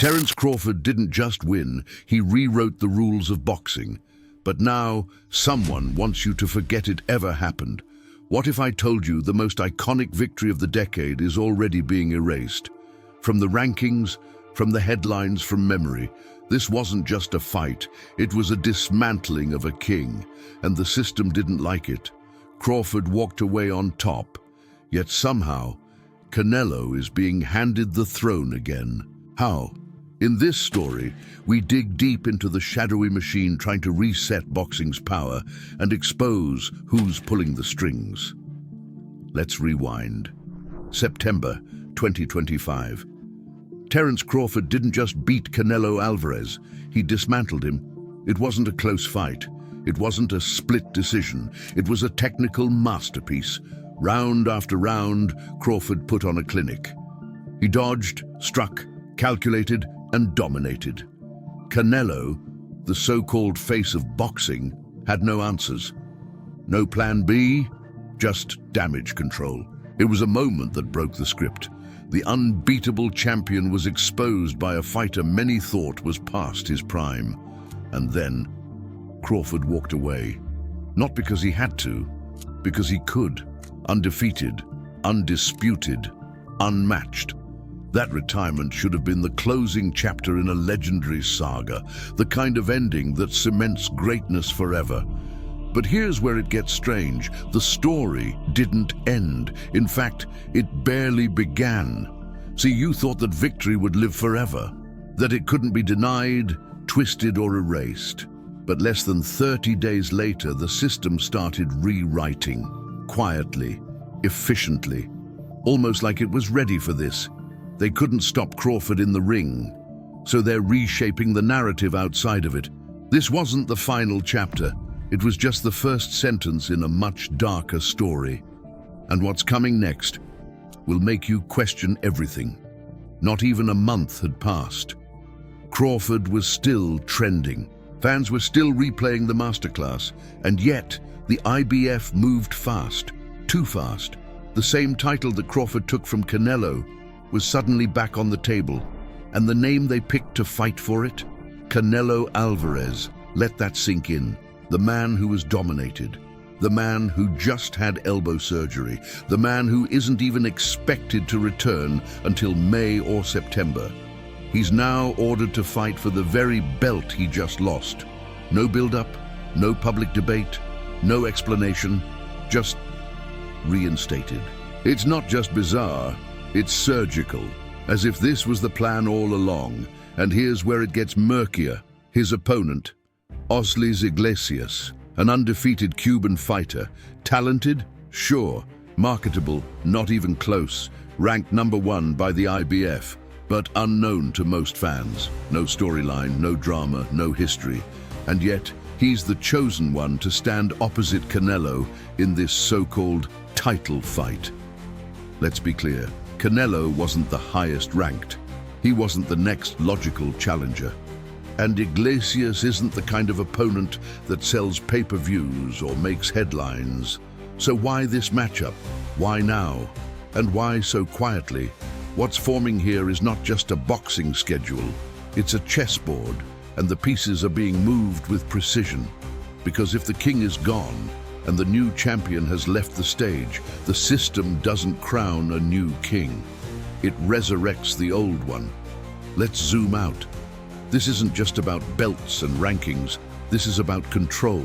Terence Crawford didn't just win, he rewrote the rules of boxing. But now, someone wants you to forget it ever happened. What if I told you the most iconic victory of the decade is already being erased? From the rankings, from the headlines, from memory, this wasn't just a fight, it was a dismantling of a king, and the system didn't like it. Crawford walked away on top, yet somehow, Canelo is being handed the throne again. How? In this story, we dig deep into the shadowy machine trying to reset boxing's power and expose who's pulling the strings. Let's rewind. September 2025. Terence Crawford didn't just beat Canelo Alvarez, he dismantled him. It wasn't a close fight. It wasn't a split decision. It was a technical masterpiece. Round after round, Crawford put on a clinic. He dodged, struck, calculated, and dominated. Canelo, the so-called face of boxing, had no answers. No plan B, just damage control. It was a moment that broke the script. The unbeatable champion was exposed by a fighter many thought was past his prime. And then, Crawford walked away. Not because he had to, because he could. Undefeated, undisputed, unmatched. That retirement should have been the closing chapter in a legendary saga, the kind of ending that cements greatness forever. But here's where it gets strange. The story didn't end. In fact, it barely began. See, you thought that victory would live forever, that it couldn't be denied, twisted, or erased. But less than 30 days later, the system started rewriting, quietly, efficiently, almost like it was ready for this. They couldn't stop Crawford in the ring, so they're reshaping the narrative outside of it. This wasn't the final chapter. It was just the first sentence in a much darker story. And what's coming next will make you question everything. Not even a month had passed. Crawford was still trending. Fans were still replaying the masterclass, and yet the IBF moved fast, too fast. The same title that Crawford took from Canelo was suddenly back on the table, and the name they picked to fight for it? Canelo Alvarez. Let that sink in. The man who was dominated. The man who just had elbow surgery. The man who isn't even expected to return until May or September. He's now ordered to fight for the very belt he just lost. No build-up, no public debate, no explanation, just reinstated. It's not just bizarre, it's surgical, as if this was the plan all along. And here's where it gets murkier. His opponent, Osles Iglesias, an undefeated Cuban fighter. Talented? Sure. Marketable? Not even close. Ranked #1 by the IBF, but unknown to most fans. No storyline, no drama, no history. And yet, he's the chosen one to stand opposite Canelo in this so-called title fight. Let's be clear. Canelo wasn't the highest ranked. He wasn't the next logical challenger. And Iglesias isn't the kind of opponent that sells pay-per-views or makes headlines. So why this matchup? Why now? And why so quietly? What's forming here is not just a boxing schedule. It's a chessboard, and the pieces are being moved with precision. Because if the king is gone, and the new champion has left the stage, the system doesn't crown a new king. It resurrects the old one. Let's zoom out. This isn't just about belts and rankings. This is about control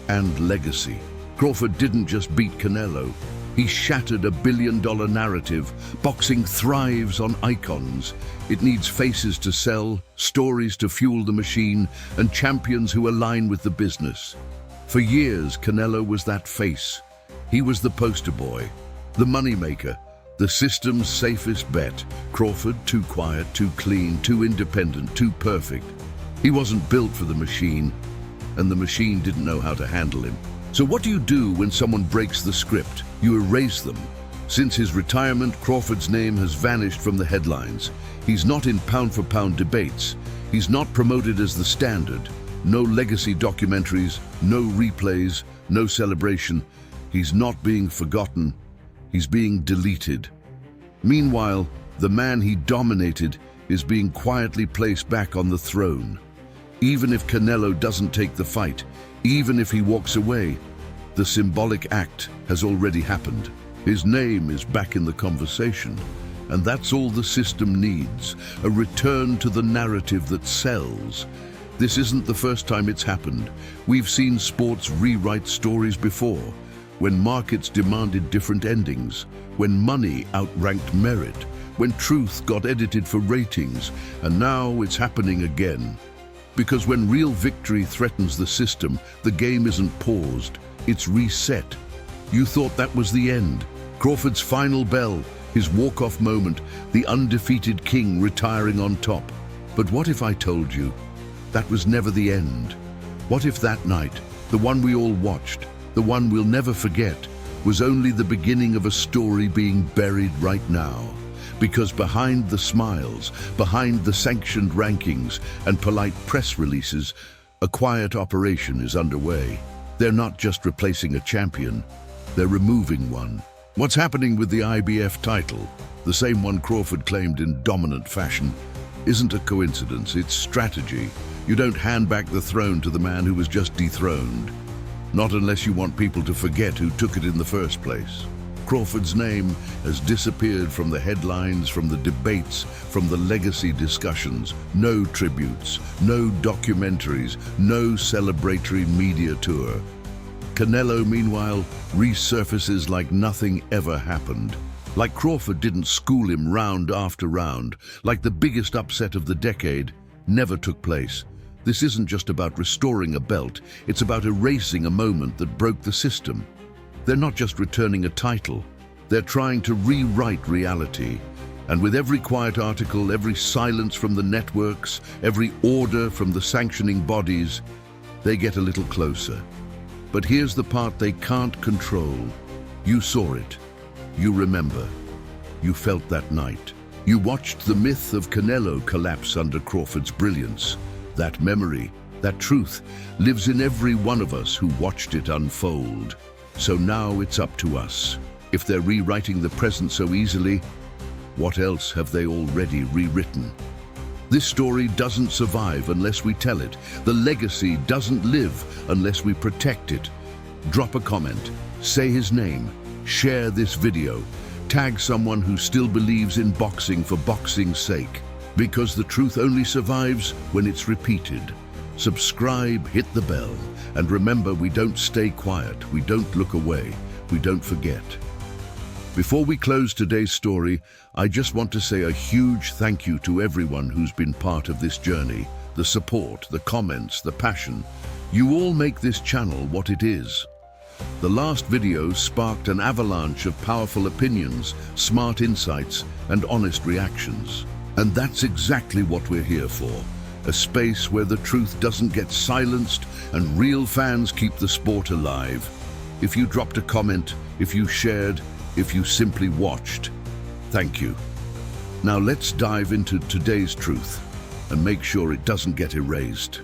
and legacy. Crawford didn't just beat Canelo. He shattered a billion-dollar narrative. Boxing thrives on icons. It needs faces to sell, stories to fuel the machine, and champions who align with the business. For years, Canelo was that face. He was the poster boy, the moneymaker, the system's safest bet. Crawford, too quiet, too clean, too independent, too perfect. He wasn't built for the machine, and the machine didn't know how to handle him. So what do you do when someone breaks the script? You erase them. Since his retirement, Crawford's name has vanished from the headlines. He's not in pound-for-pound debates. He's not promoted as the standard. No legacy documentaries, no replays, no celebration. He's not being forgotten. He's being deleted. Meanwhile, the man he dominated is being quietly placed back on the throne. Even if Canelo doesn't take the fight, even if he walks away, the symbolic act has already happened. His name is back in the conversation, and that's all the system needs, a return to the narrative that sells. This isn't the first time it's happened. We've seen sports rewrite stories before, when markets demanded different endings, when money outranked merit, when truth got edited for ratings, and now it's happening again. Because when real victory threatens the system, the game isn't paused, it's reset. You thought that was the end. Crawford's final bell, his walk-off moment, the undefeated king retiring on top. But what if I told you that was never the end? What if that night, the one we all watched, the one we'll never forget, was only the beginning of a story being buried right now? Because behind the smiles, behind the sanctioned rankings and polite press releases, a quiet operation is underway. They're not just replacing a champion, they're removing one. What's happening with the IBF title, the same one Crawford claimed in dominant fashion, isn't a coincidence, it's strategy. You don't hand back the throne to the man who was just dethroned. Not unless you want people to forget who took it in the first place. Crawford's name has disappeared from the headlines, from the debates, from the legacy discussions. No tributes, no documentaries, no celebratory media tour. Canelo, meanwhile, resurfaces like nothing ever happened. Like Crawford didn't school him round after round, like the biggest upset of the decade never took place. This isn't just about restoring a belt, it's about erasing a moment that broke the system. They're not just returning a title, they're trying to rewrite reality. And with every quiet article, every silence from the networks, every order from the sanctioning bodies, they get a little closer. But here's the part they can't control. You saw it. You remember. You felt that night. You watched the myth of Canelo collapse under Crawford's brilliance. That memory, that truth, lives in every one of us who watched it unfold. So now it's up to us. If they're rewriting the present so easily, what else have they already rewritten? This story doesn't survive unless we tell it. The legacy doesn't live unless we protect it. Drop a comment, say his name, share this video, tag someone who still believes in boxing for boxing's sake. Because the truth only survives when it's repeated. Subscribe, hit the bell, and remember, we don't stay quiet, we don't look away, we don't forget. Before we close today's story, I just want to say a huge thank you to everyone who's been part of this journey. The support, the comments, the passion. You all make this channel what it is. The last video sparked an avalanche of powerful opinions, smart insights, and honest reactions. And that's exactly what we're here for. A space where the truth doesn't get silenced and real fans keep the sport alive. If you dropped a comment, if you shared, if you simply watched, thank you. Now let's dive into today's truth and make sure it doesn't get erased.